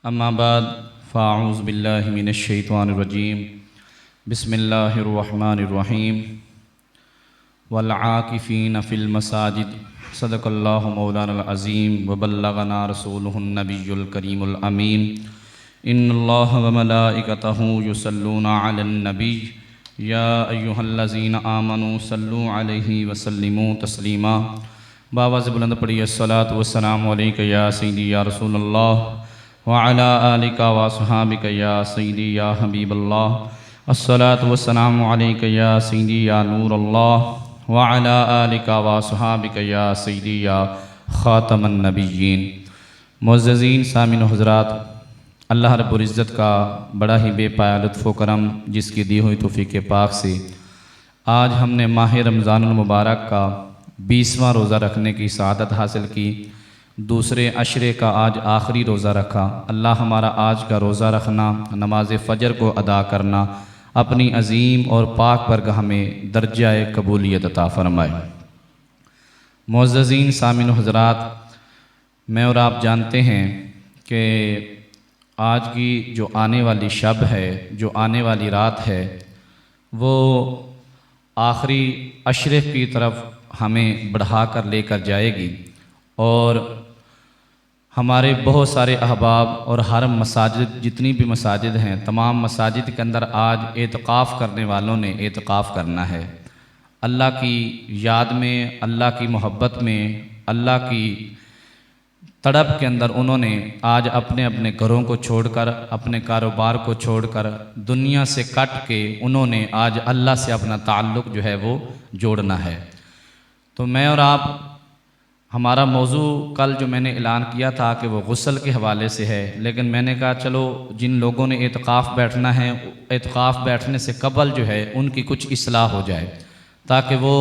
अम्मा बाद फ़ाऊज़ु बिल्लाहि मिनश्शैतानिर्रजीम बिस्मिल्लाहिर्रहमानिर्रहीम वल्आकिफ़ीन फ़िल मसाजिद सदक़ल्लाहु मौलानल अज़ीम व बल्लगना रसूलुहुन नबियुल करीमुल अमीन इन्नल्लाह व मलाइकतहु युसल्लूना अलन नबी या अय्युहल्लज़ीना आमनू सल्लू अलैहि व सल्लिमू तस्लीमा। बाबा से बुलंद पढ़िए अस्सलातु वस्सलामु अलैका या सय्यदी या रसूलल्लाह व अला आलिका व अस्हाबिका या सय्यदी या हबीबल्लाह। अस्सलातु वस्सलामु अलैका या सय्यदी या नूरल्लाह व अला आलिका व अस्हाबिका या सय्यदी या ख़ातमन नबिय्यीन। मुअज़्ज़ज़ीन सामिन हज़रात, अल्लाह रब्बुल इज़्ज़त का बड़ा ही बेपाया लुत्फ़ व करम, जिसकी दी हुई तौफ़ीक़ पाक से आज हमने माह रमज़ानुल मुबारक का 20वां रोज़ा रखने की सआदत हासिल की। दूसरे अशरे का आज आखिरी रोज़ा रखा। अल्लाह हमारा आज का रोज़ा रखना, नमाज फ़जर को अदा करना अपनी अज़ीम और पाक बरगाह में दर्जाए कबूलियत अता फ़रमाए। मुअज़्ज़ज़ीन सामिन हज़रात, मैं और आप जानते हैं कि आज की जो आने वाली शब है, जो आने वाली रात है, वो आखिरी अशरे की तरफ हमें बढ़ा कर लेकर जाएगी और हमारे बहुत सारे अहबाब और हर मसाजिद, जितनी भी मसाजिद हैं, तमाम मसाजिद के अंदर आज एतकाफ़ करने वालों ने एतकाफ़ करना है। अल्लाह की याद में, अल्लाह की मोहब्बत में, अल्लाह की तड़प के अंदर उन्होंने आज अपने अपने घरों को छोड़कर, अपने कारोबार को छोड़कर, दुनिया से कट के उन्होंने आज अल्लाह से अपना ताल्लुक़ जो है वो जोड़ना है। तो मैं और आप, हमारा मौजू कल जो मैंने ऐलान किया था कि वो गुस्ल के हवाले से है, लेकिन मैंने कहा चलो जिन लोगों ने एतकाफ़ बैठना है, एतकाफ़ बैठने से कबल जो है उनकी कुछ इस्लाह हो जाए, ताकि वो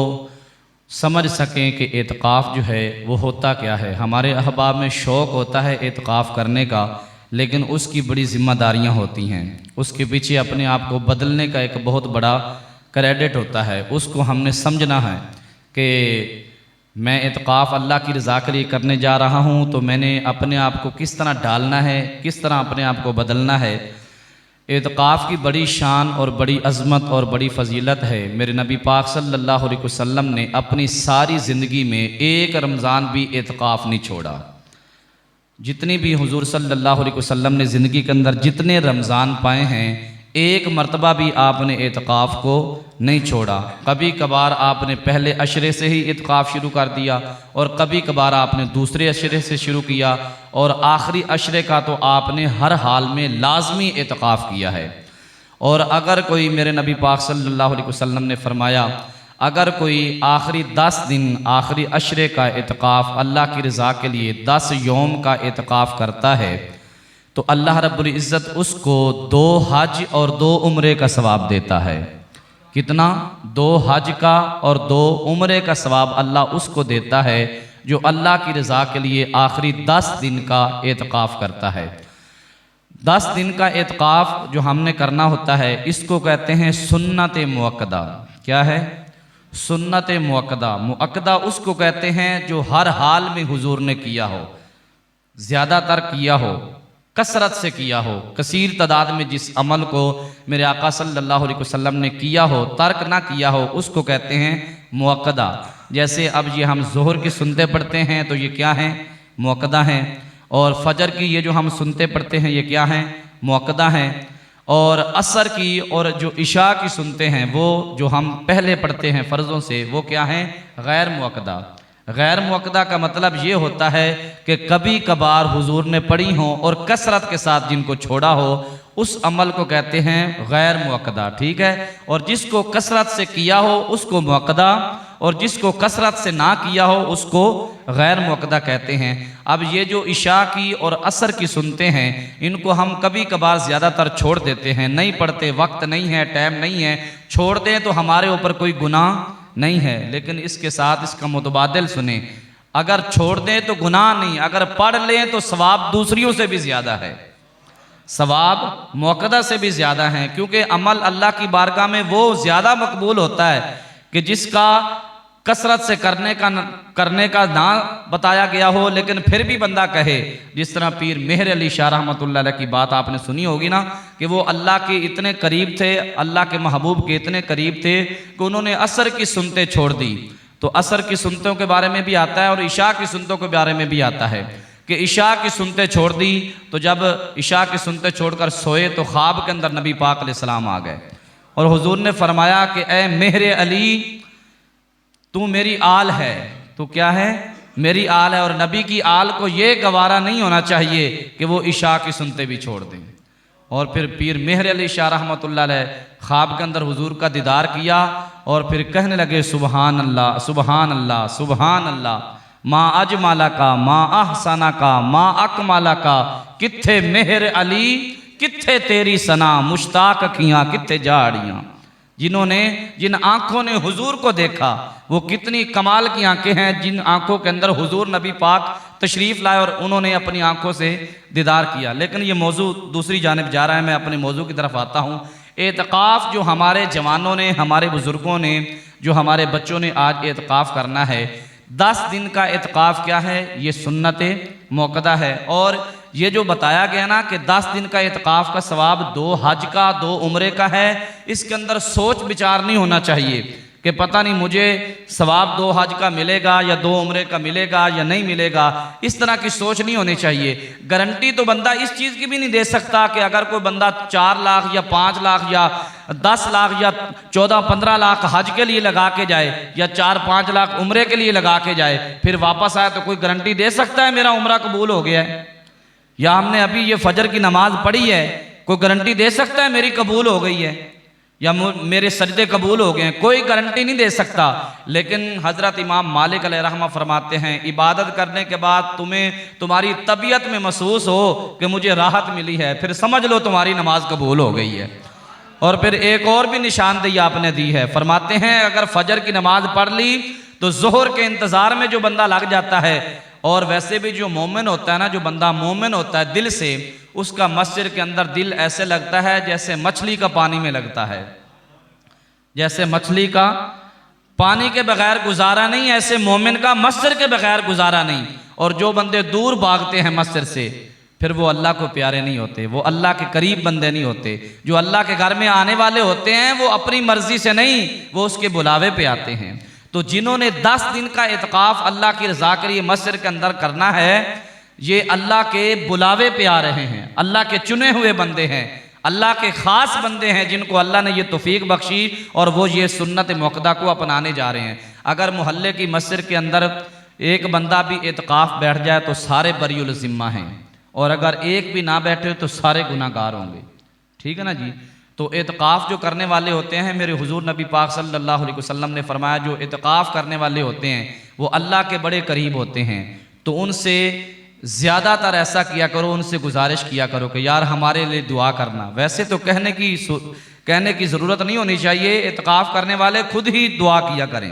समझ सकें कि एतकाफ़ जो है वो होता क्या है। हमारे अहबाब में शौक़ होता है एतकाफ़ करने का, लेकिन उसकी बड़ी ज़िम्मेदारियाँ होती हैं। उसके पीछे अपने आप को बदलने का एक बहुत बड़ा क्रेडिट होता है। उसको हमने समझना है कि मैं एतकाफ़ अल्लाह की रज़ा के लिए करने जा रहा हूँ, तो मैंने अपने आप को किस तरह डालना है, किस तरह अपने आप को बदलना है। एतकाफ़ की बड़ी शान और बड़ी अज़मत और बड़ी फ़जीलत है। मेरे नबी पाक सल्लल्लाहु अलैहि वसल्लम ने अपनी सारी ज़िंदगी में एक रमज़ान भी एतकाफ़ नहीं छोड़ा। जितनी भी हुज़ूर सल्लल्लाहु अलैहि वसल्लम ने ज़िंदगी के अंदर जितने रमज़ान पाए हैं, एक मरतबा भी आपने एतकाफ़ को नहीं छोड़ा। कभी कभार आपने पहले अशरे से ही एतकाफ़ शुरू कर दिया और कभी कभार आपने दूसरे अशरे से शुरू किया और आखिरी अशरे का तो आपने हर हाल में लाजमी एतकाफ़ किया है। और अगर कोई, मेरे नबी पाक सल्लल्लाहु अलैहि वसल्लम ने फरमाया, अगर कोई आखिरी 10 दिन आखिरी अशरे का एतकाफ़ अल्लाह की रज़ा के लिए 10 यौम का एतकाफ़ करता है, तो अल्लाह रब्बुल इज़्ज़त उसको 2 हज और 2 उम्रे का सवाब देता है। कितना? 2 हज का और 2 उम्रे का सवाब अल्लाह उसको देता है जो अल्लाह की रज़ा के लिए आखिरी 10 दिन का एतकाफ़ करता है। 10 दिन का एतकाफ़ जो हमने करना होता है, इसको कहते हैं सुन्नत मुअक्कदा। क्या है? सुन्नत मुअक्कदा। मुअक्कदा उसको कहते हैं जो हर हाल में हुजूर ने किया हो, ज़्यादातर किया हो, कसरत से किया हो, कसीर तादाद में जिस अमल को मेरे आका सल्लल्लाहु अलैहि वसल्लम ने किया हो, तर्क ना किया हो, उसको कहते हैं मुअक्कदा। जैसे अब ये हम ज़ोहर की सुनते पढ़ते हैं तो ये क्या हैं? मुअक्कदा हैं। और फजर की ये जो हम सुनते पढ़ते हैं ये क्या हैं? मुअक्कदा हैं। और असर की और जो इशा की सुनते हैं, वो जो हम पहले पढ़ते हैं फ़र्ज़ों से, वो क्या हैं? गैर मुअक्कदा। गैर मुअक्कदा का मतलब ये होता है कि कभी कभार हुजूर ने पढ़ी हो और कसरत के साथ जिनको छोड़ा हो, उस अमल को कहते हैं गैर मुअक्कदा। ठीक है? और जिसको कसरत से किया हो उसको मुअक्कदा, और जिसको कसरत से ना किया हो उसको गैर मुअक्कदा कहते हैं। अब ये जो इशा की और असर की सुनते हैं, इनको हम कभी कभार ज़्यादातर छोड़ देते हैं, नहीं पढ़ते, वक्त नहीं है, टाइम नहीं है, छोड़ दें तो हमारे ऊपर कोई गुनाह नहीं है। लेकिन इसके साथ इसका मुतबादिल सुने, अगर छोड़ दें तो गुनाह नहीं, अगर पढ़ लें तो सवाब दूसरियों से भी ज़्यादा है, सवाब मुअक्कदा से भी ज़्यादा है। क्योंकि अमल अल्लाह की बारगाह में वो ज़्यादा मकबूल होता है कि जिसका कसरत से करने का ना बताया गया हो, लेकिन फिर भी बंदा कहे, जिस तरह पीर मेहर अली शाह रहमतुल्लाह अलैह की बात आपने सुनी होगी ना, कि वो अल्लाह के इतने करीब थे, अल्लाह के महबूब के इतने करीब थे कि उन्होंने असर की सुनते छोड़ दी। तो असर की सुनतों के बारे में भी आता है और इशा की सुनतों के बारे में भी आता है कि इशा की सुनते छोड़ दी, तो जब इशा की सुनते छोड़कर सोए तो ख्वाब के अंदर नबी पाक अलैहिस्सलाम आ गए और हुजूर ने फरमाया कि ए मेहर अली, तू मेरी आल है। तो क्या है? मेरी आल है। और नबी की आल को ये गवारा नहीं होना चाहिए कि वो इशा की सुनते भी छोड़ दें। और फिर पीर मेहर अली शाह रहमतुल्लाह अलैह ख्वाब के अंदर हुजूर का दीदार किया और फिर कहने लगे, सुबहान अल्लाह, सुबहान अल्लाह, सुबहान अल्लाह, माँ अजमाला का, माँ आहसाना का, माँ अकमाला का, कित्थे मेहर अली, कित्थे तेरी सना, मुश्ताक अखियाँ कित्थे जाड़ियाँ। जिन आंखों ने हुजूर को देखा वो कितनी कमाल की आंखें हैं, जिन आंखों के अंदर हुजूर नबी पाक तशरीफ़ लाए और उन्होंने अपनी आंखों से दीदार किया। लेकिन ये मौजू दूसरी जानिब जा रहा है, मैं अपने मौजू की तरफ आता हूँ। एतकाफ़ जो हमारे जवानों ने, हमारे बुज़ुर्गों ने, जो हमारे बच्चों ने आज एतकाफ़ करना है, 10 दिन का एतकाफ़ क्या है? ये सुन्नत मुअक्कदा है। और ये जो बताया गया ना कि 10 दिन का एतकाफ़ का सवाब 2 हज का 2 उम्रे का है, इसके अंदर सोच विचार नहीं होना चाहिए कि पता नहीं मुझे सवाब 2 हज का मिलेगा या 2 उम्रे का मिलेगा या नहीं मिलेगा। इस तरह की सोच नहीं होनी चाहिए। गारंटी तो बंदा इस चीज़ की भी नहीं दे सकता कि अगर कोई बंदा 4 लाख या 5 लाख या 10 लाख या 14-15 लाख हज के लिए लगा के जाए या 4-5 लाख उम्रे के लिए लगा के जाए, फिर वापस आए, तो कोई गारंटी दे सकता है मेरा उम्रा कबूल हो गया है? या हमने अभी ये फजर की नमाज पढ़ी है, कोई गारंटी दे सकता है मेरी कबूल हो गई है या मेरे सजदे कबूल हो गए हैं? कोई गारंटी नहीं दे सकता। लेकिन हज़रत इमाम मालिक अलैहिर्रहमा फरमाते हैं, इबादत करने के बाद तुम्हारी तबीयत में महसूस हो कि मुझे राहत मिली है, फिर समझ लो तुम्हारी नमाज कबूल हो गई है। और फिर एक और भी निशानदेही आपने दी है, फरमाते हैं अगर फजर की नमाज पढ़ ली तो जोहर के इंतज़ार में जो बंदा लग जाता है, और वैसे भी जो मोमिन होता है ना, जो बंदा मोमिन होता है दिल से, उसका मस्जिद के अंदर दिल ऐसे लगता है जैसे मछली का पानी में लगता है, जैसे मछली का पानी के बगैर गुजारा नहीं, ऐसे मोमिन का मस्जिद के बगैर गुजारा नहीं। और जो बंदे दूर भागते हैं मस्जिद से, फिर वो अल्लाह को प्यारे नहीं होते, वो अल्लाह के करीब बंदे नहीं होते। जो अल्लाह के घर में आने वाले होते हैं वो अपनी मर्जी से नहीं, वो उसके बुलावे पे आते हैं। तो जिन्होंने 10 दिन का इत्काफ अल्लाह की रज़ा के लिए मस्जिद के अंदर करना है, ये अल्लाह के बुलावे पे आ रहे हैं, अल्लाह के चुने हुए बंदे हैं, अल्लाह के ख़ास बंदे हैं जिनको अल्लाह ने ये तौफीक बख्शी और वो ये सुन्नत मुअक्कदा को अपनाने जा रहे हैं। अगर मोहल्ले की मस्जिद के अंदर एक बंदा भी इत्काफ बैठ जाए तो सारे बरीउल ज़िम्मा हैं, और अगर एक भी ना बैठे तो सारे गुनाहगार होंगे। ठीक है ना जी। तो इत्काफ जो करने वाले होते हैं, मेरे हुजूर नबी पाक सल्लल्लाहु अलैहि वसल्लम ने फरमाया, जो इत्काफ करने वाले होते हैं वो अल्लाह के बड़े करीब होते हैं। तो उनसे ज़्यादातर ऐसा किया करो, उनसे गुजारिश किया करो कि यार हमारे लिए दुआ करना। वैसे तो कहने की ज़रूरत नहीं होनी चाहिए, इत्काफ करने वाले खुद ही दुआ किया करें।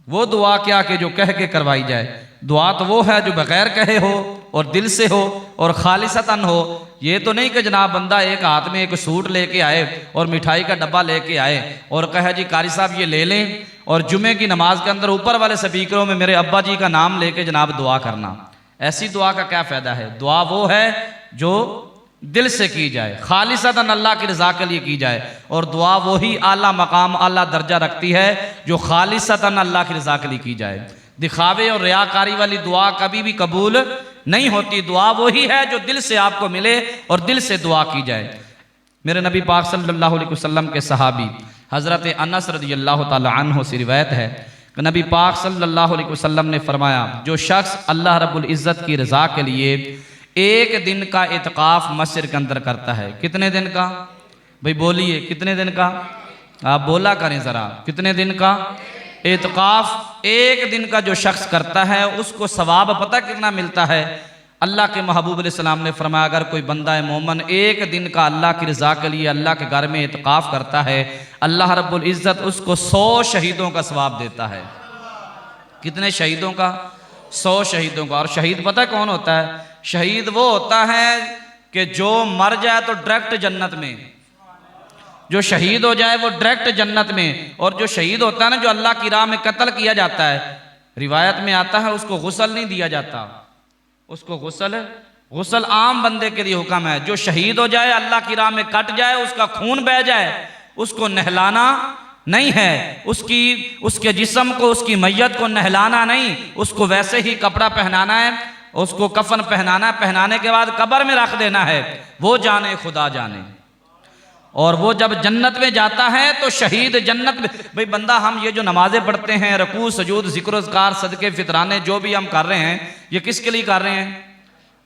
वो दुआ क्या कि जो कह के करवाई जाए, दुआ तो वो है जो बगैर कहे हो और दिल से हो और खालिसतन हो। ये तो नहीं कि जनाब बंदा एक हाथ में एक सूट लेके आए और मिठाई का डब्बा लेके आए और कहे जी कारी साहब ये ले लें, और जुमे की नमाज के अंदर ऊपर वाले स्पीकरों में मेरे अब्बा जी का नाम लेके जनाब दुआ करना। ऐसी दुआ का क्या फ़ायदा है? दुआ वो है जो दिल से की जाए, खालिसतन अल्लाह की रज़ा के लिए की जाए, और दुआ वही आला मकाम आला दर्जा रखती है जो खालिसतन अल्लाह की रज़ा के लिए की जाए। दिखावे और रियाकारी वाली दुआ कभी भी कबूल नहीं होती। दुआ वही है जो दिल से आपको मिले और दिल से दुआ की जाए। मेरे नबी पाक सल्लल्लाहु अलैहि वसल्लम के सहाबी हज़रत अनस रज़ियल्लाहु ताला अन्हु से रिवायत है कि नबी पाक सल्लल्लाहु अलैहि वसल्लम ने फरमाया, जो शख्स अल्लाह रब्बुल इज़्ज़त की रज़ा के लिए एक दिन का इत्काफ मस्जिद के अंदर करता है। कितने दिन का? भाई बोलिए, कितने दिन का? आप बोला करें ज़रा, कितने दिन का इत्काफ? एक दिन का जो शख्स करता है उसको सवाब पता कितना मिलता है? अल्लाह के महबूब अलैहिस्सलाम ने फरमाया, अगर कोई बंदा मोमन एक दिन का अल्लाह की रज़ा के लिए अल्लाह के घर में इत्काफ करता है, अल्लाह रब्बुल इज़्ज़त उसको 100 शहीदों का सवाब देता है। कितने शहीदों का? 100 शहीदों का। और शहीद पता कौन होता है? शहीद वो होता है कि जो मर जाए तो डायरेक्ट जन्नत में, जो शहीद हो जाए वो डायरेक्ट जन्नत में, और जो शहीद होता है ना, जो अल्लाह की राह में कत्ल किया जाता है, रिवायत में आता है उसको गुस्ल नहीं दिया जाता, उसको गुस्ल आम बंदे के लिए हुक्म है। जो शहीद हो जाए, अल्लाह की राह में कट जाए, उसका खून बह जाए, उसको नहलाना नहीं है, उसके जिस्म को, उसकी मैयत को नहलाना नहीं, उसको वैसे ही कपड़ा पहनाना है, उसको कफन पहनाना है, पहनाने के बाद कब्र में रख देना है, वो जाने खुदा जाने। और वो जब जन्नत में जाता है तो शहीद जन्नत में, भाई बंदा हम ये जो नमाजें पढ़ते हैं, रकू सजूद जिक्र अज़कार सदके फितराने जो भी हम कर रहे हैं, ये किसके लिए कर रहे हैं?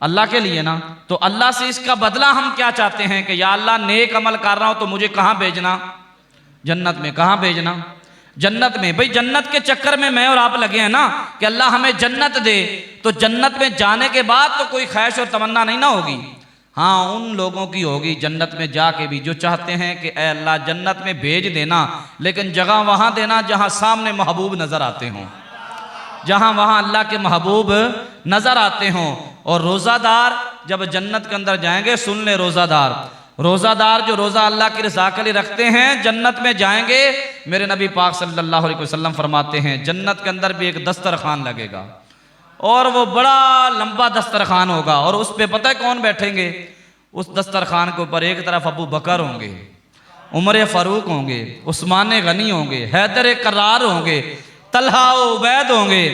अल्लाह के लिए ना। तो अल्लाह से इसका बदला हम क्या चाहते हैं कि या अल्लाह नेक अमल कर रहा हूं तो मुझे कहां भेजना? जन्नत में। कहां भेजना? जन्नत में। भाई जन्नत के चक्कर में मैं और आप लगे हैं ना कि अल्लाह हमें जन्नत दे, तो जन्नत में जाने के बाद तो कोई ख्वाहिश और तमन्ना नहीं ना होगी। हाँ, उन लोगों की होगी जन्नत में जाके भी जो चाहते हैं कि ए अल्लाह जन्नत में भेज देना, लेकिन जगह वहां देना जहां सामने महबूब नजर आते हों, जहां वहां अल्लाह के महबूब नजर आते हों। और रोज़ादार जब जन्नत के अंदर जाएंगे, सुन ले रोज़ादार जो रोज़ा अल्लाह की रज़ा के लिए रखते हैं, जन्नत में जाएंगे। मेरे नबी पाक सल्लल्लाहु अलैहि वसल्लम फरमाते हैं जन्नत के अंदर भी एक दस्तरखान लगेगा, और वो बड़ा लंबा दस्तरखान होगा, और उस पे पता है कौन बैठेंगे? उस दस्तरखान के ऊपर एक तरफ अबू बकर होंगे, उमर फारूक होंगे, उस्मान गनी होंगे, हैदर करार होंगे, तलहा उबैद होंगे,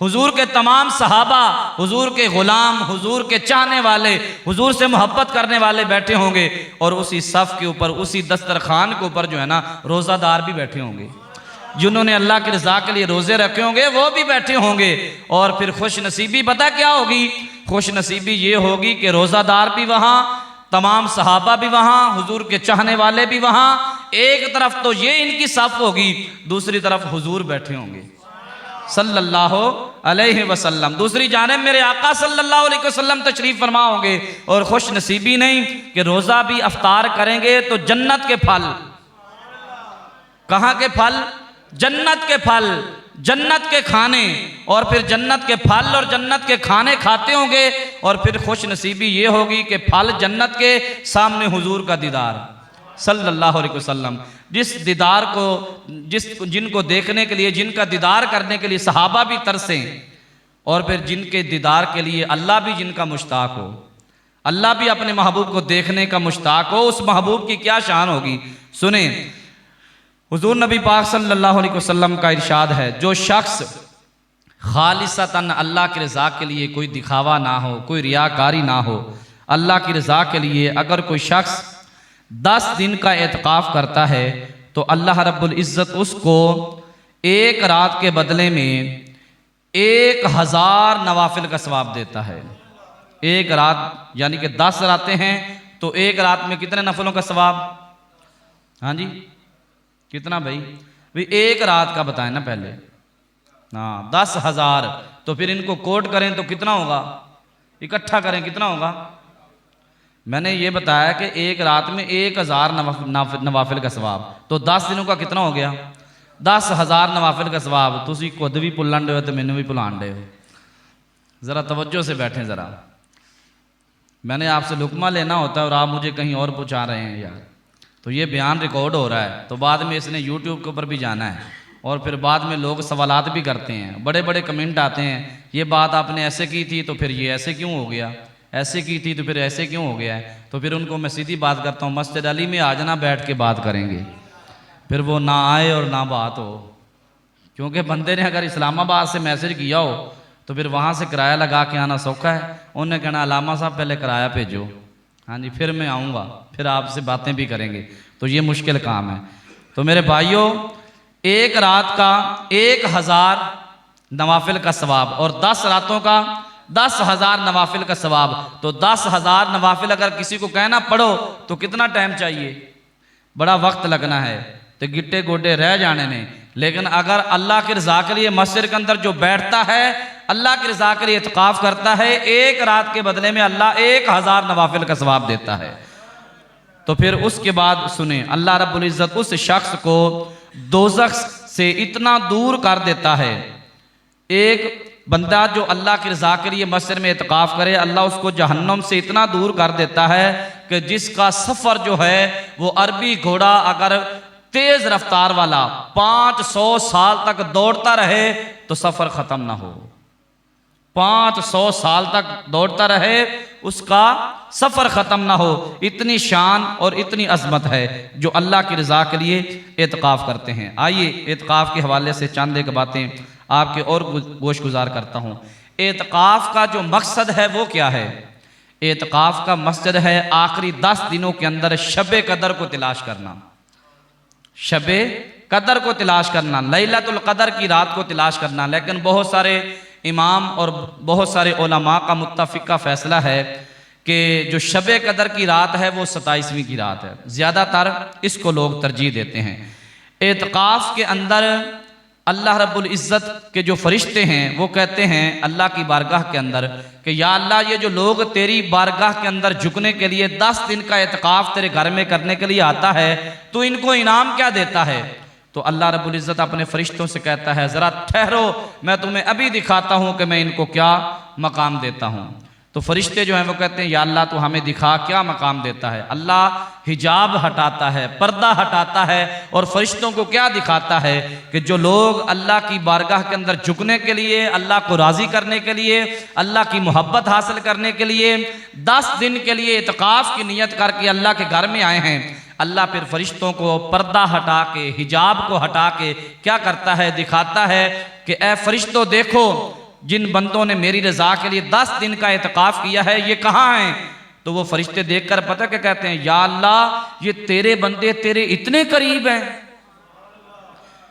हुजूर के तमाम सहाबा, हुजूर के गुलाम, हुजूर के चाहने वाले, हुजूर से मोहब्बत करने वाले बैठे होंगे, और उसी सफ़ के ऊपर, उसी दस्तरखान के ऊपर जो है ना, रोज़ादार भी बैठे होंगे, जिन्होंने अल्लाह की रज़ा के लिए रोज़े रखे होंगे वो भी बैठे होंगे। और फिर खुश नसीबी पता क्या होगी? खुश नसीबी ये होगी कि रोज़ादार भी वहाँ, तमाम सहाबा भी वहाँ, हुजूर के चाहने वाले भी वहाँ। एक तरफ तो ये इनकी सफ़ होगी, दूसरी तरफ हुजूर बैठे होंगे सल्लल्लाहु अलैहि वसल्लम, दूसरी जानिब मेरे आका सल्लल्लाहु अलैहि वसल्लम तशरीफ़ फरमा होंगे। और खुश नसीबी नहीं कि रोज़ा भी अफ्तार करेंगे तो जन्नत के फल, कहाँ के फल? जन्नत के फल, जन्नत के खाने, और फिर जन्नत के फल और जन्नत के खाने खाते होंगे। और फिर खुश नसीबी ये होगी कि फल जन्नत के, सामने हुजूर का दीदार सल्लल्लाहु अलैहि वसल्लम, जिस दीदार को, जिनको देखने के लिए, जिनका दीदार करने के लिए सहाबा भी तरसें, और फिर जिनके दीदार के लिए अल्लाह भी जिनका मुश्ताक हो, अल्लाह भी अपने महबूब को देखने का मुश्ताक हो, उस महबूब की क्या शान होगी। सुने, हुजूर नबी पाक सल्लल्लाहु अलैहि वसल्लम का इरशाद है, जो शख्स खालिसतन अल्लाह की रज़ा के लिए, कोई दिखावा ना हो, कोई रियाकारी ना हो, अल्लाह की रज़ा के लिए अगर कोई शख्स 10 दिन का एतकाफ़ करता है तो अल्लाह रब्बुल इज़्ज़त उसको एक रात के बदले में 1000 नवाफिल का सवाब देता है। एक रात यानी कि 10 रातें हैं तो एक रात में कितने नफलों का सवाब? हाँ जी, कितना भाई? एक रात का बताएं ना पहले। हाँ, 10,000, तो फिर इनको कोट करें तो कितना होगा? इकट्ठा करें कितना होगा? मैंने ये बताया कि एक रात में 1000 नवाफिल का सवाब, तो 10 दिनों का कितना हो गया? 10,000 नवाफिल का सवाब। तुसी खुद भी भुलान डे हो तो मैंने भी भुलान डे हो। ज़रा तवज्जो से बैठें ज़रा, मैंने आपसे लुकमा लेना होता है और आप मुझे कहीं और पहुँचा रहे हैं यार। तो ये बयान रिकॉर्ड हो रहा है, तो बाद में इसने यूट्यूब के ऊपर भी जाना है, और फिर बाद में लोग सवालात भी करते हैं, बड़े बड़े कमेंट आते हैं, ये बात आपने ऐसे की थी तो फिर ये ऐसे क्यों हो गया, ऐसे की थी तो फिर ऐसे क्यों हो गया है। तो फिर उनको मैं सीधी बात करता हूँ, मस्जिद अली में आ जाना, बैठ के बात करेंगे। फिर वो ना आए और ना बात हो, क्योंकि बंदे ने अगर इस्लामाबाद से मैसेज किया हो तो फिर वहाँ से किराया लगा के आना सौखा है। उन्हें कहना अलामा साहब पहले किराया भेजो, हाँ जी, फिर मैं आऊँगा, फिर आपसे बातें भी करेंगे, तो ये मुश्किल काम है। तो मेरे भाइयों, एक रात का 1000 नवाफिल का सवाब और 10 रातों का 10,000 नवाफिल का सवाब। तो 10,000 नवाफिल अगर किसी को कहना पढ़ो तो कितना टाइम चाहिए? बड़ा वक्त लगना है, तो गिट्टे गोडे रह जाने में। लेकिन अगर अल्लाह की रज़ा के लिए मस्जिद के अंदर जो बैठता है, अल्लाह की रज़ा के लिए इत्काफ करता है, एक रात के बदले में अल्लाह 1000 नवाफिल का सवाब देता है। तो फिर उसके बाद सुने, अल्लाह रब्बुल इज़्ज़त उस शख्स को दोज़ख से इतना दूर कर देता है। एक बंदा जो अल्लाह की रज़ा के लिए मस्जिद में इत्काफ करे, अल्लाह उसको जहन्नम से इतना दूर कर देता है कि जिसका सफ़र जो है वो अरबी घोड़ा अगर तेज़ रफ्तार वाला 500 साल तक दौड़ता रहे तो सफ़र ख़त्म ना हो। 500 साल तक दौड़ता रहे, उसका सफ़र ख़त्म ना हो। इतनी शान और इतनी अज़मत है जो अल्लाह की रज़ा के लिए एतकाफ़ करते हैं। आइए एतकाफ़ के हवाले से चंद एक बातें आपके और गोश गुजार करता हूँ। एतकाफ़ का जो मकसद है वो क्या है? एतकाफ़ का मकसद है आखिरी 10 दिनों के अंदर शब कदर को तलाश करना, शब कदर को तलाश करना, लैलतुल कदर की रात को तलाश करना। लेकिन बहुत सारे इमाम और बहुत सारे उलमा का मुत्तफ़िक़ा फ़ैसला है कि जो शब कदर की रात है वो 27वीं की रात है। ज़्यादातर इसको लोग तरजीह देते हैं। एतकाफ़ के अंदर अल्लाह रब्बुल इज़्ज़त के जो फरिश्ते हैं वो कहते हैं अल्लाह की बारगाह के अंदर कि या अल्लाह, ये जो लोग तेरी बारगाह के अंदर झुकने के लिए 10 दिन का एतकाफ़ तेरे घर में करने के लिए आता है, तो इनको इनाम क्या देता है? तो अल्लाह रब्बुल इज़्ज़त अपने फरिश्तों से कहता है ज़रा ठहरो, मैं तुम्हें अभी दिखाता हूँ कि मैं इनको क्या मकाम देता हूँ। तो फरिश्ते जो हैं वो कहते हैं या अल्लाह तू हमें दिखा क्या मकाम देता है। अल्लाह हिजाब हटाता है, पर्दा हटाता है और फरिश्तों को क्या दिखाता है कि जो लोग अल्लाह की बारगाह के अंदर झुकने के लिए, अल्लाह को राज़ी करने के लिए, अल्लाह की मोहब्बत हासिल करने के लिए 10 दिन के लिए इत्काफ़ की नीयत करके अल्लाह के घर में आए हैं, अल्लाह फिर फरिश्तों को पर्दा हटा के, हिजाब को हटा के क्या करता है, दिखाता है कि ए फरिश्तों देखो, जिन बंदों ने मेरी रज़ा के लिए 10 दिन का एतकाफ़ किया है ये कहाँ हैं? तो वो फरिश्ते देखकर पता क्या कहते हैं, या अल्लाह ये तेरे बंदे तेरे इतने करीब हैं,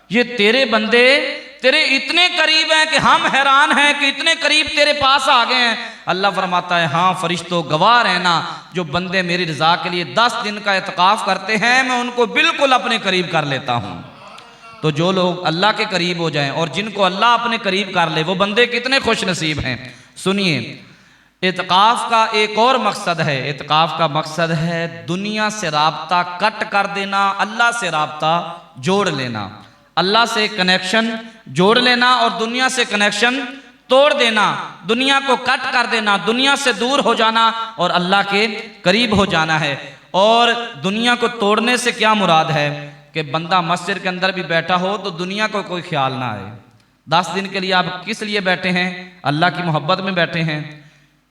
ये तेरे बंदे तेरे इतने करीब हैं कि हम हैरान हैं कि इतने करीब तेरे पास आ गए हैं। अल्लाह फरमाता है हाँ फरिश्तों गवाह रहना, जो बंदे मेरी रज़ा के लिए 10 दिन का एतकाफ़ करते हैं मैं उनको बिल्कुल अपने करीब कर लेता हूँ। तो जो लोग अल्लाह के करीब हो जाएं और जिनको अल्लाह अपने करीब कर ले वो बंदे कितने खुश नसीब हैं। सुनिए, एतकाफ़ का एक और मकसद है। एतकाफ़ का मकसद है दुनिया से राब्ता कट कर देना, अल्लाह से राब्ता जोड़ लेना, अल्लाह से कनेक्शन जोड़ लेना और दुनिया से कनेक्शन तोड़ देना, दुनिया को कट कर देना, दुनिया से दूर हो जाना और अल्लाह के करीब हो जाना है। और दुनिया को तोड़ने से क्या मुराद है कि बंदा मस्जिद के अंदर भी बैठा हो तो दुनिया को कोई ख्याल ना आए। 10 दिन के लिए आप किस लिए बैठे हैं? अल्लाह की मोहब्बत में बैठे हैं।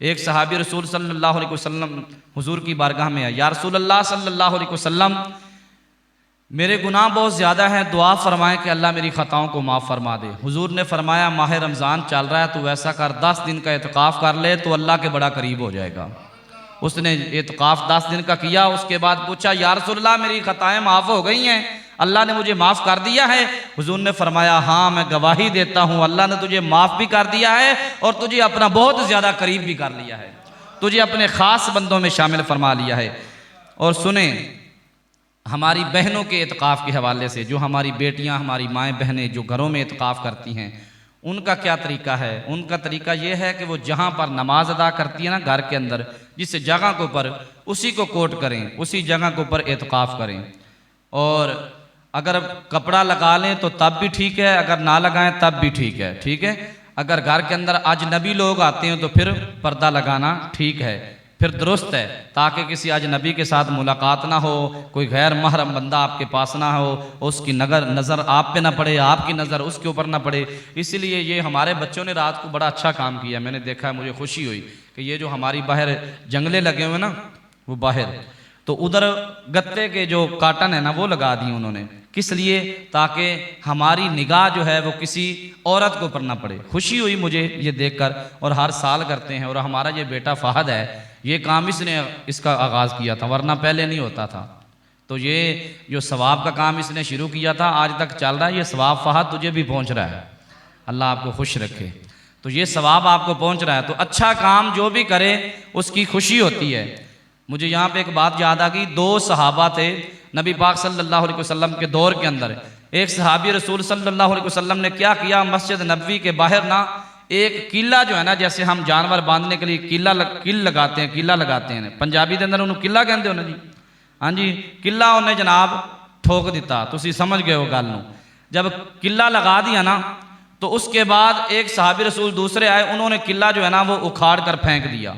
एक सहाबी रसूल सल्लल्लाहु अलैहि वसल्लम हुजूर की बारगाह में आया, या रसूल अल्लाह सल्लल्लाहु अलैहि वसल्लम मेरे गुनाह बहुत ज़्यादा हैं, दुआ फरमाएं कि अल्लाह मेरी ख़ताओं को माफ़ फरमा दे। हुजूर ने फरमाया माह रमज़ान चल रहा है तो वैसा कर, 10 दिन का एतकाफ़ कर ले तो अल्लाह के बड़ा करीब हो जाएगा। उसने एतकाफ़ 10 दिन का किया, उसके बाद पूछा या रसूलल्लाह मेरी ख़ताएँ माफ़ हो गई हैं, अल्लाह ने मुझे माफ़ कर दिया है? हुजूर ने फरमाया हाँ मैं गवाही देता हूँ, अल्लाह ने तुझे माफ़ भी कर दिया है और तुझे अपना बहुत ज़्यादा करीब भी कर लिया है, तुझे अपने ख़ास बंदों में शामिल फरमा लिया है। और सुने, हमारी बहनों के एतकाफ़ के हवाले से, जो हमारी बेटियां, हमारी माएँ बहनें जो घरों में एतकाफ़ करती हैं, उनका क्या तरीका है? उनका तरीका ये है कि वो जहाँ पर नमाज अदा करती है ना घर के अंदर, जिस जगह के ऊपर, उसी को कोट करें, उसी जगह के ऊपर एतकाफ़ करें। और अगर कपड़ा लगा लें तो तब भी ठीक है, अगर ना लगाएं तब भी ठीक है, ठीक है। अगर घर के अंदर अजनबी लोग आते हैं तो फिर पर्दा लगाना ठीक है, फिर दुरुस्त है, ताकि किसी अजनबी के साथ मुलाकात ना हो, कोई गैर महरम बंदा आपके पास ना हो, उसकी नज़र आप पे ना पड़े, आपकी नज़र उसके ऊपर ना पड़े। इसलिए ये हमारे बच्चों ने रात को बड़ा अच्छा काम किया, मैंने देखा, मुझे खुशी हुई कि ये जो हमारी बाहर जंगले लगे हुए ना, वो बाहर तो उधर गत्ते के जो काटन है ना वो लगा दिए उन्होंने, किस लिए? ताकि हमारी निगाह जो है वो किसी औरत के ऊपर ना पड़े। खुशी हुई मुझे ये देखकर, और हर साल करते हैं। और हमारा ये बेटा फ़हद है, ये काम इसने इसका आगाज़ किया था, वरना पहले नहीं होता था। तो ये जो सवाब का काम इसने शुरू किया था, आज तक चल रहा है। ये सवाब फ़हद तुझे भी पहुँच रहा है, अल्लाह आपको खुश रखे। तो ये सवाब आपको पहुँच रहा है, तो अच्छा काम जो भी करे उसकी खुशी होती है। मुझे यहाँ पे एक बात याद आ गई, 2 सहाबा थे नबी पाक सल्लल्लाहु अलैहि वसल्लम के दौर के अंदर। एक सहाबी रसूल सल्लल्लाहु अलैहि वसल्लम ने क्या किया, मस्जिद नबवी के बाहर ना एक किला जो है ना, जैसे हम जानवर बांधने के लिए किला लगाते हैं, पंजाबी के अंदर उन्होंने किला कहते हो ना जी, हाँ जी, किला उन्हें जनाब ठोक दिता, तुसी समझ गए हो गल नूं। जब किला लगा दिया ना तो उसके बाद एक सहाबी रसूल दूसरे आए, उन्होंने किला जो है ना वो उखाड़ कर फेंक दिया।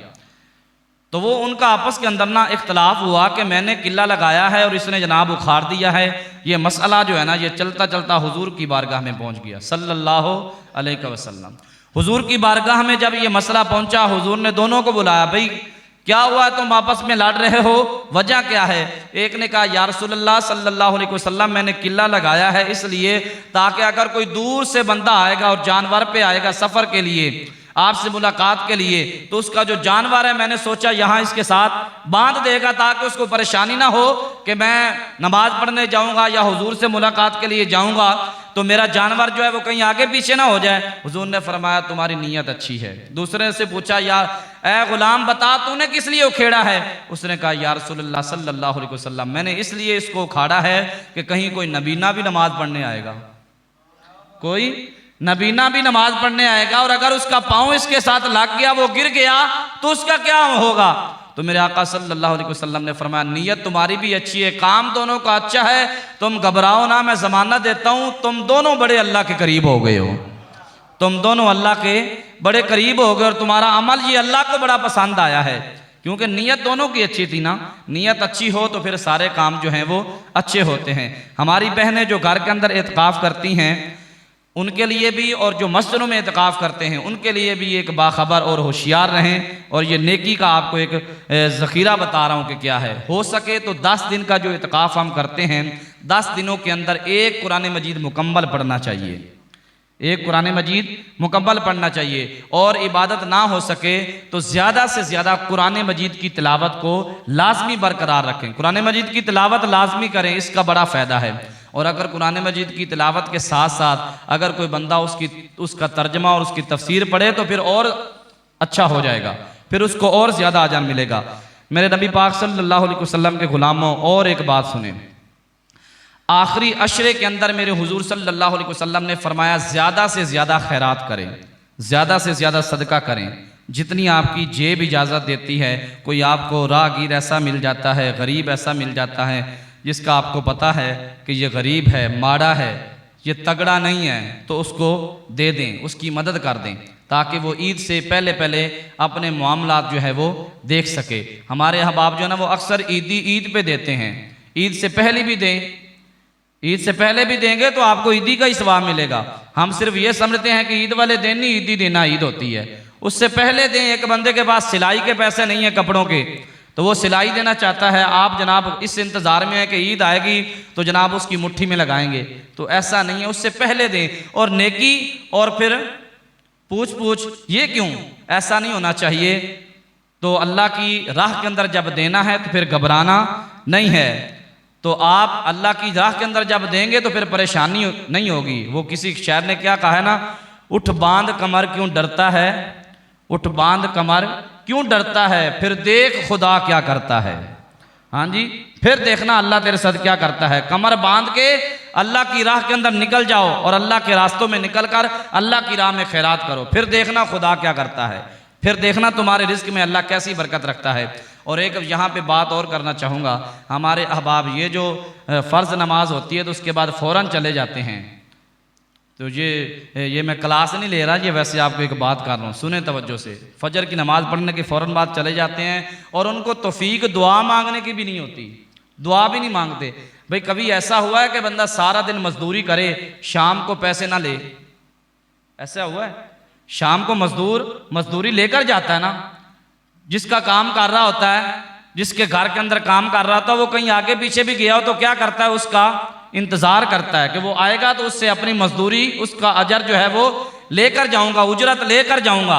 तो वो उनका आपस के अंदर ना इख्तलाफ हुआ कि मैंने किला लगाया है और इसने जनाब उखाड़ दिया है। ये मसला जो है ना, ये चलता चलता हुजूर की बारगाह में पहुंच गया सल्लल्लाहु अलैहि वसल्लम। हुजूर की बारगाह में जब ये मसला पहुंचा, हुजूर ने दोनों को बुलाया, भाई क्या हुआ, तुम आपस में लड़ रहे हो, वजह क्या है? एक ने कहा या रसूलल्लाह सल्लल्लाहु अलैहि वसल्लम, मैंने किला लगाया है इसलिए ताकि अगर कोई दूर से बंदा आएगा और जानवर पे आएगा सफ़र के लिए, आपसे मुलाकात के लिए, तो उसका जो जानवर है मैंने सोचा यहाँ इसके साथ बांध देगा ताकि उसको परेशानी ना हो कि मैं नमाज पढ़ने जाऊँगा या हुजूर से मुलाकात के लिए जाऊँगा तो मेरा जानवर जो है वो कहीं आगे पीछे ना हो जाए। हुजूर ने फरमाया तुम्हारी नीयत अच्छी है। दूसरे से पूछा यार ए गुलाम बता तूने किस लिए उखेड़ा है? उसने कहा या रसूलल्लाह सल्लल्लाहु अलैहि वसल्लम, मैंने इसलिए इसको उखाड़ा है कि कहीं कोई नबीना भी नमाज पढ़ने आएगा, कोई नबीना भी नमाज पढ़ने आएगा और अगर उसका पाँव इसके साथ लग गया, वो गिर गया तो उसका क्या होगा? तो मेरे आका सल्लल्लाहु अलैहि वसल्लम ने फरमाया नीयत तुम्हारी भी अच्छी है, काम दोनों का अच्छा है, तुम घबराओ ना, मैं ज़मानत देता हूँ, तुम दोनों बड़े अल्लाह के करीब हो गए हो, तुम दोनों अल्लाह के बड़े करीब हो गए और तुम्हारा अमल ये अल्लाह को बड़ा पसंद आया है, क्योंकि नीयत दोनों की अच्छी थी ना। नीयत अच्छी हो तो फिर सारे काम जो हैं वो अच्छे होते हैं। हमारी बहनें जो घर के अंदर एतकाफ़ करती हैं उनके लिए भी, और जो मस्जिदों में एतकाफ़ करते हैं उनके लिए भी एक बाखबर और होशियार रहें। और ये नेकी का आपको एक ज़ख़ीरा बता रहा हूँ कि क्या है। हो सके तो 10 दिन का जो एतकाफ़ हम करते हैं, 10 दिनों के अंदर एक कुरान मजीद मुकम्मल पढ़ना चाहिए, एक कुरान मजीद मुकम्मल पढ़ना चाहिए। और इबादत ना हो सके तो ज़्यादा से ज़्यादा कुरान मजीद की तिलावत को लाजमी बरकरार रखें, कुरान मजीद की तिलावत लाजमी करें, इसका बड़ा फ़ायदा है। और अगर कुरान मजीद की तिलावत के साथ साथ अगर कोई बंदा उसका तर्जमा और उसकी तफसीर पढ़े तो फिर और अच्छा हो जाएगा, फिर उसको और ज़्यादा अजर मिलेगा। मेरे नबी पाक सल्लल्लाहु अलैहि वसल्लम के ग़ुलामों, और एक बात सुने, आखिरी अशरे के अंदर मेरे हुजूर सल्लल्लाहु अलैहि वसल्लम ने फरमाया ज़्यादा से ज़्यादा खैरात करें, ज़्यादा से ज़्यादा सदका करें, जितनी आपकी जेब इजाज़त देती है। कोई आपको राहगीर ऐसा मिल जाता है, गरीब ऐसा मिल जाता है जिसका आपको पता है कि ये गरीब है, माड़ा है, ये तगड़ा नहीं है, तो उसको दे दें, उसकी मदद कर दें ताकि वो ईद से पहले पहले अपने मामलात जो है वो देख सके। हमारे अहबाब जो है ना वो अक्सर ईद पे देते हैं, ईद से पहले भी दें, ईद से पहले भी देंगे तो आपको ईदी का ही सवाब मिलेगा। हम सिर्फ ये समझते हैं कि ईद वाले दिन ही ईदी देना ईद होती है, उससे पहले दें। एक बंदे के पास सिलाई के पैसे नहीं है कपड़ों के, तो वो सिलाई देना चाहता है, आप जनाब इस इंतज़ार में है कि ईद आएगी तो जनाब उसकी मुट्ठी में लगाएंगे, तो ऐसा नहीं है, उससे पहले दें। और नेकी और फिर पूछ ये क्यों, ऐसा नहीं होना चाहिए। तो अल्लाह की राह के अंदर जब देना है तो फिर घबराना नहीं है। तो आप अल्लाह की राह के अंदर जब देंगे तो फिर परेशानी नहीं होगी। वो किसी शायर ने क्या कहा है ना, उठ बांध कमर क्यों डरता है, उठ बांध कमर क्यों डरता है, फिर देख खुदा क्या करता है। हाँ जी, फिर देखना अल्लाह तेरे साथ क्या करता है। कमर बांध के अल्लाह की राह के अंदर निकल जाओ और अल्लाह के रास्तों में निकल कर अल्लाह की राह में खैरात करो, फिर देखना खुदा क्या करता है, फिर देखना तुम्हारे रिस्क में अल्लाह कैसी बरकत रखता है। और एक यहाँ पे बात और करना चाहूँगा, हमारे अहबाब ये जो फ़र्ज़ नमाज होती है तो उसके बाद फ़ौरन चले जाते हैं। तो ये मैं क्लास नहीं ले रहा, ये वैसे आपको एक बात कर रहा हूँ, सुने तवज्जो से। फजर की नमाज़ पढ़ने के फ़ौरन बाद चले जाते हैं और उनको तौफीक दुआ मांगने की भी नहीं होती, दुआ भी नहीं मांगते। भाई कभी ऐसा हुआ है कि बंदा सारा दिन मजदूरी करे, शाम को पैसे ना ले? ऐसा हुआ है? शाम को मजदूरी लेकर जाता है ना, जिसका काम कर रहा होता है, जिसके घर के अंदर काम कर रहा था, वो कहीं आगे पीछे भी गया हो तो क्या करता है, उसका इंतज़ार करता है कि वो आएगा तो उससे अपनी मजदूरी, उसका अजर जो है वो लेकर जाऊंगा, उजरत लेकर जाऊंगा,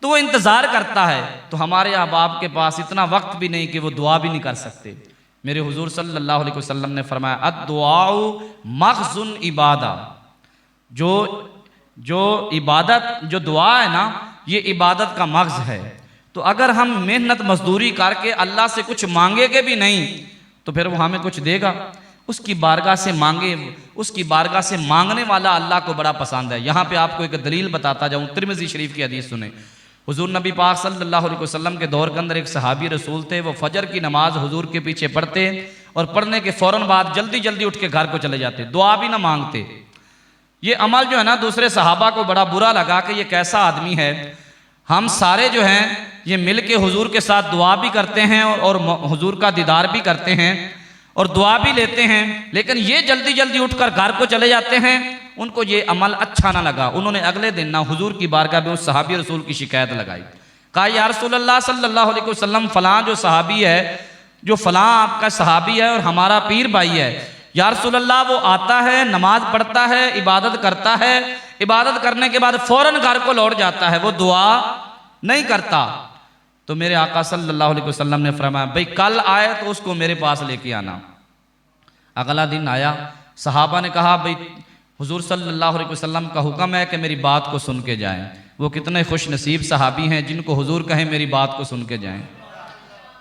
तो वो इंतज़ार करता है। तो हमारे अहबाब के पास इतना वक्त भी नहीं कि वो दुआ भी नहीं कर सकते। मेरे हुजूर सल्लल्लाहु अलैहि वसल्लम ने फरमाया अद्दुआउ मखज़ुन इबादा, जो इबादत, जो दुआ है ना, ये इबादत का मग़ज़ है। तो अगर हम मेहनत मजदूरी करके अल्लाह से कुछ मांगेंगे भी नहीं तो फिर वो हमें कुछ देगा? उसकी बारगाह से मांगे, उसकी बारगाह से मांगने वाला अल्लाह को बड़ा पसंद है। यहाँ पे आपको एक दलील बताता जाऊँ, तिरमिज़ी शरीफ की हदीस सुने। हुजूर नबी पाक सल्लल्लाहु अलैहि वसल्लम के दौर के अंदर एक सहाबी रसूल थे, वो फजर की नमाज हुजूर के पीछे पढ़ते और पढ़ने के फ़ौरन बाद जल्दी जल्दी उठ के घर को चले जाते, दुआ भी ना मांगते। ये अमल जो है ना दूसरे सहाबा को बड़ा बुरा लगा कि ये कैसा आदमी है, हम सारे जो हैं ये मिल के हुजूर के साथ दुआ भी करते हैं और हुजूर का दीदार भी करते हैं और दुआ भी लेते हैं, लेकिन ये जल्दी जल्दी उठकर घर को चले जाते हैं। उनको ये अमल अच्छा ना लगा। उन्होंने अगले दिन ना हुजूर की बारगाह में उस सहाबी रसूल की शिकायत लगाई। कहा या रसूलल्लाह सल्लल्लाहु अलैहि वसल्लम, फलां जो सहाबी है, जो फलां आपका सहाबी है और हमारा पीर भाई है, या रसूलल्लाह वो आता है, नमाज पढ़ता है, इबादत करता है, इबादत करने के बाद फ़ौरन घर को लौट जाता है, वो दुआ नहीं करता। तो मेरे आका सल्लल्लाहु अलैहि वसल्लम ने फरमाया भाई कल आए तो उसको मेरे पास लेके आना। अगला दिन आया, सहाबा ने कहा भाई हुजूर सल्लल्लाहु अलैहि वसल्लम का हुक्म है कि मेरी बात को सुन के जाएं। वो कितने खुश नसीब सहाबी हैं जिनको हुजूर कहें मेरी बात को सुन के जाएं।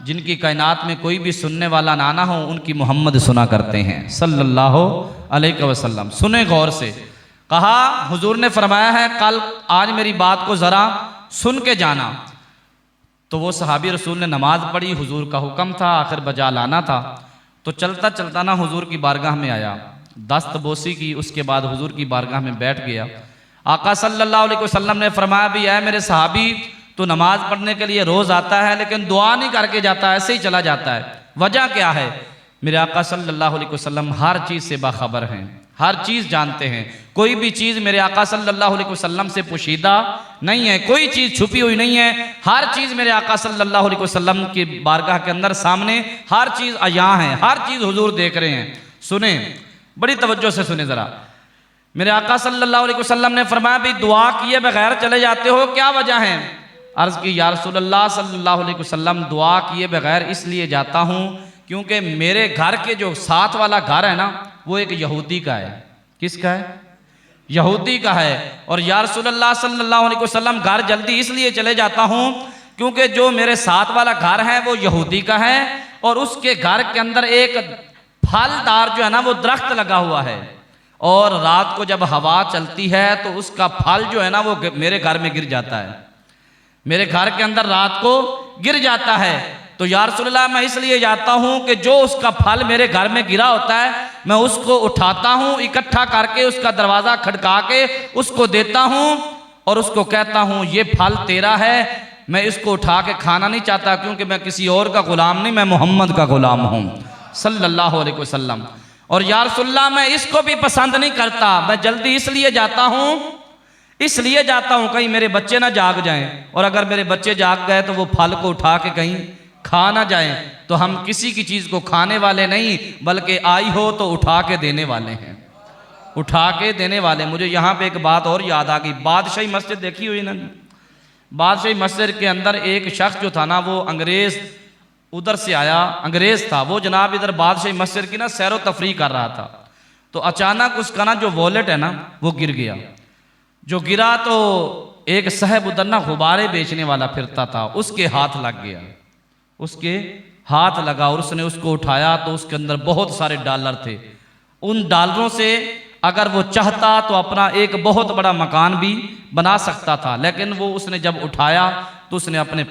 जिनकी कायनात में कोई भी सुनने वाला ना हो, उनकी मोहम्मद सुना करते हैं सल्लल्लाहु अलैहि वसल्लम। सुने गौर से। कहा हुजूर ने फरमाया है कल आज मेरी बात को ज़रा सुन के जाना। तो वो सहाबी रसूल ने नमाज पढ़ी, हुजूर का हुक्म था, आखिर बजा लाना था। तो चलता चलता ना हुजूर की बारगाह में आया, दस्त बोसी की, उसके बाद हुजूर की बारगाह में बैठ गया। आका सल्लल्लाहु अलैहि वसल्लम ने फरमाया भी ऐ मेरे सहाबी, तो नमाज पढ़ने के लिए रोज़ आता है लेकिन दुआ नहीं करके जाता, ऐसे ही चला जाता है, वजह क्या है? मेरे आका सल्लल्लाहु अलैहि वसल्लम हर चीज़ से बाखबर हैं, हर चीज़ जानते हैं। कोई भी चीज़ मेरे आका सल्लल्लाहु अलैहि वसल्लम से पोशीदा नहीं है, कोई चीज़ छुपी हुई नहीं है। हर चीज़ मेरे आका सल्लल्लाहु अलैहि वसल्लम की बारगाह के अंदर सामने हर चीज़ अयां है, हर चीज़ हुजूर देख रहे हैं। सुने, बड़ी तवज्जो से सुने ज़रा। मेरे आका सल्लल्लाहु अलैहि वसल्लम ने फरमाया भी दुआ किए बगैर चले जाते हो, क्या वजह है? अर्ज़ की या रसूलल्लाह सल्लल्लाहु अलैहि वसल्लम, दुआ किए बगैर इसलिए जाता हूँ क्योंकि मेरे घर के जो साथ वाला घर है ना, वो एक यहूदी का है। किसका है? यहूदी का है। और या रसूलल्लाह सल्लल्लाहु अलैहि वसल्लम, घर जल्दी इसलिए चले जाता हूँ क्योंकि जो मेरे साथ वाला घर है वो यहूदी का है और उसके घर के अंदर एक फलदार जो है ना वो दरख्त लगा हुआ है, और रात को जब हवा चलती है तो उसका फल जो है ना वो मेरे घर में गिर जाता है, मेरे घर के अंदर रात को गिर जाता है। तो या रसूलल्लाह मैं इसलिए जाता हूँ कि जो उसका फल मेरे घर में गिरा होता है मैं उसको उठाता हूँ, इकट्ठा करके उसका दरवाज़ा खटका के उसको देता हूँ और उसको कहता हूँ ये फल तेरा है। मैं इसको उठा के खाना नहीं चाहता क्योंकि मैं किसी और का गुलाम नहीं, मैं मोहम्मद का गुलाम हूँ सल्लल्लाहु अलैहि वसल्लम। और या रसूलल्लाह मैं इसको भी पसंद नहीं करता, मैं जल्दी इसलिए जाता हूँ कहीं मेरे बच्चे ना जाग जाएं, और अगर मेरे बच्चे जाग गए तो वो फल को उठा के कहीं खा ना जाएं। तो हम किसी की चीज़ को खाने वाले नहीं बल्कि आई हो तो उठा के देने वाले हैं, उठा के देने वाले। मुझे यहाँ पे एक बात और याद आ गई, बादशाही मस्जिद देखी हुई ना? बादशाही मस्जिद के अंदर एक शख्स जो था ना वो अंग्रेज़ उधर से आया, अंग्रेज़ था वो जनाब, इधर बादशाही मस्जिद की ना सैरो तफरी कर रहा था। तो अचानक उसका ना जो वॉलेट है ना वो गिर गया। जो गिरा तो एक साहब उधर ना गुब्बारे बेचने वाला फिरता था, उसके हाथ लग गया, उसके हाथ लगा और उसने उसको उठाया तो उसके अंदर बहुत सारे डॉलर थे। उन डॉलरों से अगर वो चाहता तो अपना एक बहुत बड़ा मकान भी बना सकता था, लेकिन वो उसने जब उठाया तो उसने अपने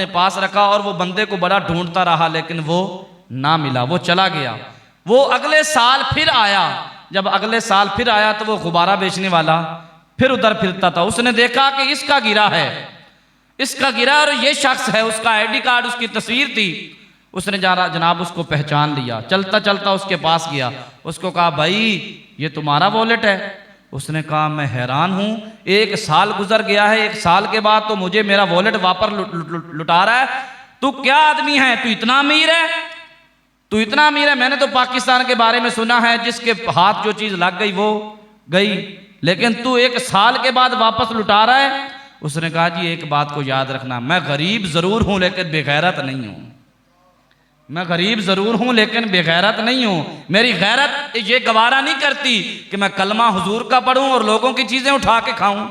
पास रखा और वो बंदे को बड़ा ढूंढता रहा लेकिन वो ना मिला, वो चला गया। वो अगले साल फिर आया, जब अगले साल फिर आया तो वो गुब्बारा बेचने वाला फिर उधर फिरता था। उसने देखा कि इसका गिरा और ये शख्स है, उसका आईडी कार्ड, उसकी तस्वीर थी। उसने जनाब उसको पहचान लिया, चलता चलता उसके पास गया, उसको कहा भाई ये तुम्हारा वॉलेट है? उसने कहा मैं हैरान हूँ, 1 साल गुजर गया है, 1 साल के बाद तो मुझे मेरा वॉलेट वापस लुटा रहा है। तू क्या आदमी है? तू इतना अमीर है? मैंने तो पाकिस्तान के बारे में सुना है जिसके हाथ जो चीज़ लग गई वो गई, लेकिन तू 1 साल के बाद वापस लुटा रहा है। उसने कहा जी एक बात को याद रखना, मैं गरीब ज़रूर हूँ लेकिन बेगैरत नहीं हूँ। मैं गरीब ज़रूर हूँ लेकिन बेगैरत नहीं हूँ। मेरी गैरत ये गवारा नहीं करती कि मैं कलमा हुजूर का पढ़ूँ और लोगों की चीज़ें उठा के खाऊँ।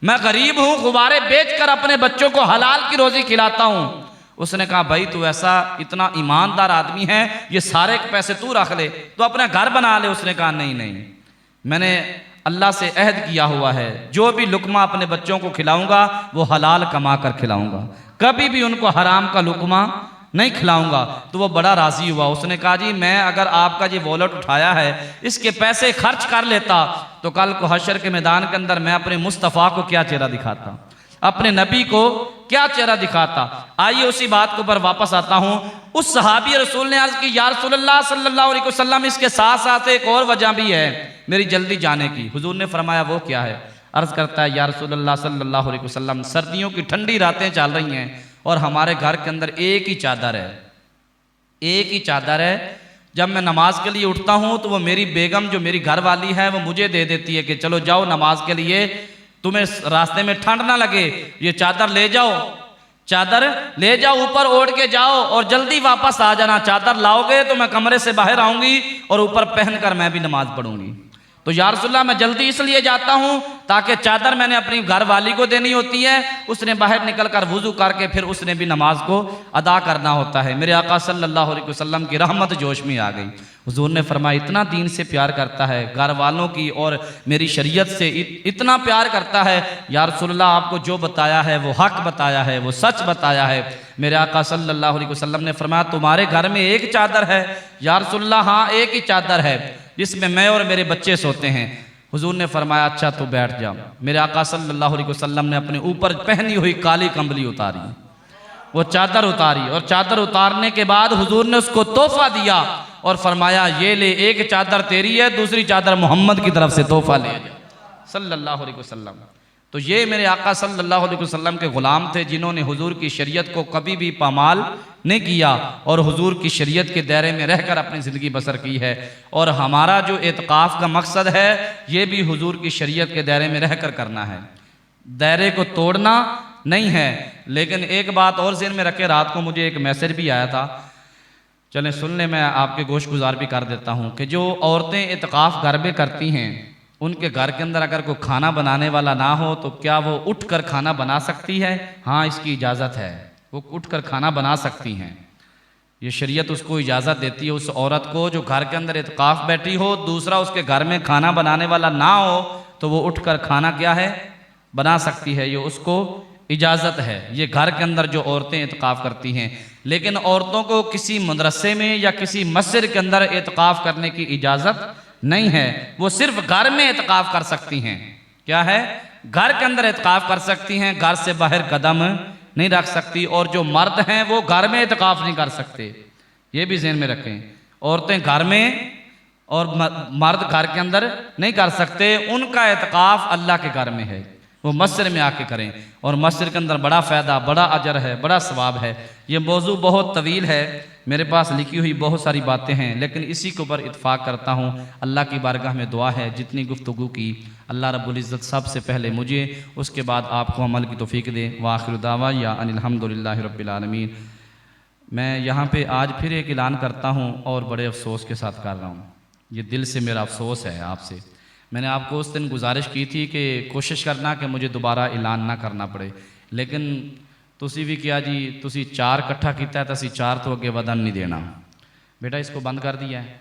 मैं गरीब हूँ, गुब्बारे बेचकर अपने बच्चों को हलाल की रोज़ी खिलाता हूँ। उसने कहा भाई तू ऐसा इतना ईमानदार आदमी है, ये सारे पैसे तू रख ले, तो अपना घर बना ले। उसने कहा नहीं, मैंने अल्लाह से अहद किया हुआ है, जो भी लुकमा अपने बच्चों को खिलाऊंगा वो हलाल कमा कर खिलाऊंगा, कभी भी उनको हराम का लुकमा नहीं खिलाऊंगा। तो वो बड़ा राज़ी हुआ। उसने कहा जी मैं अगर आपका ये वॉलेट उठाया है इसके पैसे खर्च कर लेता तो कल को हशर के मैदान के अंदर मैं अपने मुस्तफ़ा को क्या चेहरा दिखाता। अपने नबी को क्या चेहरा दिखाता। आइए उसी बात के ऊपर वापस आता हूँ। उस सहाबी रसूल ने अर्ज़ की, या रसूलल्लाह सल्लल्लाहु अलैहि वसल्लम, इसके साथ साथ एक और वजह भी है मेरी जल्दी जाने की। हुजूर ने फरमाया वो क्या है? अर्ज़ करता है, या रसूलल्लाह सल्लल्लाहु अलैहि वसल्लम, सर्दियों की ठंडी रातें चल रही हैं और हमारे घर के अंदर एक ही चादर है, एक ही चादर है। जब मैं नमाज के लिए उठता हूँ तो वो मेरी बेगम जो मेरी घर वाली है वो मुझे दे देती है कि चलो जाओ नमाज के लिए, तुम्हें रास्ते में ठंड ना लगे, ये चादर ले जाओ, चादर ले जाओ, ऊपर ओढ़ के जाओ और जल्दी वापस आ जाना। चादर लाओगे तो मैं कमरे से बाहर आऊंगी और ऊपर पहनकर मैं भी नमाज पढ़ूंगी। तो या रसूलल्लाह, मैं जल्दी इसलिए जाता हूँ ताकि चादर मैंने अपनी घर वाली को देनी होती है, उसने बाहर निकल कर वुजू करके फिर उसने भी नमाज को अदा करना होता है। मेरे आका सल्लल्लाहु अलैहि वसल्लम की रहमत जोश में आ गई। हुजूर ने फरमाया, इतना दीन से प्यार करता है, घर वालों की और मेरी शरीयत से इतना प्यार करता है, या रसूलल्लाह आपको जो बताया है वो हक बताया है, वो सच बताया है। मेरे आका सल्लल्लाहु अलैहि वसल्लम ने फरमाया, तुम्हारे घर में एक चादर है? या रसूलल्लाह, हाँ एक ही चादर है जिसमें मैं और मेरे बच्चे सोते हैं। हुजूर ने फरमाया, अच्छा तो बैठ जाओ। मेरे आका सल्लल्लाहु अलैहि वसल्लम ने अपने ऊपर पहनी हुई काली कंबली उतारी, वो चादर उतारी, और चादर उतारने के बाद हुजूर ने उसको तोहफा दिया और फरमाया, ये ले, एक चादर तेरी है, दूसरी चादर मोहम्मद की तरफ से तोहफा ले जा, सल्लल्लाहु अलैहि वसल्लम। तो ये मेरे आका सल्लल्लाहु अलैहि वसल्लम के ग़ुलाम थे जिन्होंने हुजूर की शरीयत को कभी भी पामाल नहीं किया और हुजूर की शरीयत के दायरे में रहकर अपनी ज़िंदगी बसर की है। और हमारा जो एतकाफ़ का मकसद है ये भी हुजूर की शरीयत के दायरे में रहकर करना है, दायरे को तोड़ना नहीं है। लेकिन एक बात और ज़हन में रखे, रात को मुझे एक मैसेज भी आया था, चलें सुन लें, मैं आपके गोश गुजार भी कर देता हूँ कि जो औरतें एतकाफ़ घर में करती हैं उनके घर के अंदर अगर कोई खाना बनाने वाला ना हो तो क्या वो उठकर खाना बना सकती है? हाँ, इसकी इजाज़त है, वो उठकर खाना बना सकती हैं। ये शरीयत उसको इजाज़त देती है, उस औरत को जो घर के अंदर एतकाफ़ बैठी हो, दूसरा उसके घर में खाना बनाने वाला ना हो तो वो उठकर खाना क्या है, बना सकती है, ये उसको इजाज़त है। ये घर के अंदर जो औरतें एतकाफ़ करती हैं। लेकिन औरतों को किसी मदरसे में या किसी मस्जिद के अंदर एतकाफ़ करने की इजाज़त नहीं है, वो सिर्फ घर में एतकाफ़ कर सकती हैं। क्या है? घर के अंदर एतकाफ़ कर सकती हैं, घर से बाहर कदम नहीं रख सकती। और जो मर्द हैं वो घर में एतकाफ़ नहीं कर सकते, ये भी ज़हन में रखें। औरतें घर में और मर्द घर के अंदर नहीं कर सकते, उनका एतकाफ़ अल्लाह के घर में है, वो मस्जिद में आके करें। और मस्जिद के अंदर बड़ा फ़ायदा, बड़ा अजर है, बड़ा सवाब है। ये मौजू बहुत तवील है, मेरे पास लिखी हुई बहुत सारी बातें हैं, लेकिन इसी के ऊपर इत्फाक़ करता हूँ। अल्लाह की बारगाह में दुआ है जितनी गुफ्तगू की अल्लाह रब्बुल इज़्ज़त सबसे पहले मुझे, उसके बाद आपको अमल की तौफ़ीक़ दे। व आखिर दावा या अनिल हम्दुलिल्लाहि रब्बिल आलमीन। मैं यहाँ पे आज फिर एक ऐलान करता हूँ और बड़े अफसोस के साथ कर रहा हूँ, ये दिल से मेरा अफसोस है आपसे। मैंने आपको उस दिन गुजारिश की थी कि कोशिश करना कि मुझे दोबारा ऐलान ना करना पड़े, लेकिन तुसी भी क्या जी, तुसी चार इकट्ठा किया तो असी चार तो अगे वधन नहीं देना। बेटा इसको बंद कर दिया है,